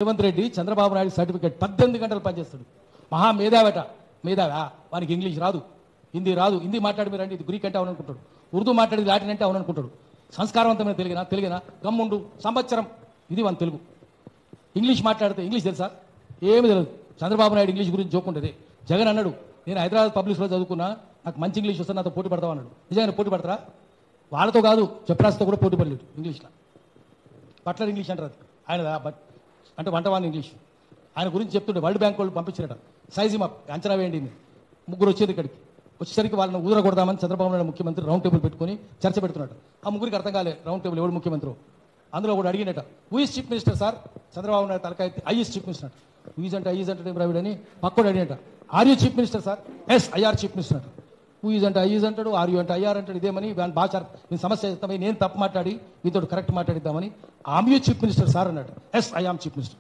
Revanth Reddy Chandrababu Naidu certificate 18 గంటలు పనిచేస్తాడు. మహా మేధావట. మేధావా? వానికి ఇంగ్లీష్ రాదు, హిందీ రాదు. హిందీ మాట్లాడి మీరు అంటే ఇది గ్రీక్ అంటే అవుననుకుంటాడు, ఉర్దూ మాట్లాడి లాటిన్ అంటే అవుననుకుంటాడు. సంస్కారవంతమైన తెలుగునా గమ్ముండు సంవత్సరం ఇది మన తెలుగు. ఇంగ్లీష్ మాట్లాడితే ఇంగ్లీష్ తెలుసా? ఏమి తెలియదు. చంద్రబాబు నాయుడు ఇంగ్లీష్ గురించి జోకుంటుంది. జగన్ అన్నాడు, నేను హైదరాబాద్ పబ్లిక్లో చదువుకున్నా, నాకు మంచి ఇంగ్లీష్ వస్తే నాతో పోటీ పడతావు అన్నాడు. నిజంగా పోటీ పడతారా? వాళ్ళతో కాదు, చెప్రాస్తో కూడా పోటీ పడలేడు ఇంగ్లీష్లో. బట్లర్ ఇంగ్లీష్ అంటారు అది ఆయన, అంటే వంటవాని ఇంగ్లీష్. ఆయన గురించి చెప్తుంటే వరల్డ్ బ్యాంక్ వాళ్ళు పంపించారట, సైజు మా అంచనా వేయండి. ముగ్గురు వచ్చేది ఇక్కడికి. వచ్చేసరికి వాళ్ళని ఊదరగొడదామని చంద్రబాబు నాయుడు ముఖ్యమంత్రి రౌండ్ టేబుల్ పెట్టుకొని చర్చ పెడుతున్నాడు. ఆ ముగ్గురికి అర్థం కాలే రౌండ్ టేబుల్ ఎవడు ముఖ్యమంత్రి. అందులో కూడా అడిగినట, who is chief minister sir? Chandrababu Naidu తలకాయ I is chief minister. Who is అంటే ఐఈజ్ అంటే రావిడ్ అని పక్కడు అడిగినట, are you chief minister sir? Yes I are chief minister అంట. హూ ఈజ్ అంటే ఐఈజ్ అంటాడు, ఆర్ యూ అంటే ఐఆర్ అంటాడు. ఇదేమని భాష నేను సమస్య చేస్తామని నేను తప్పు మాట్లాడి మీతో కరెక్ట్ మాట్లాడిద్దామని am you chief minister sir అన్నాడు. Yes I am chief minister.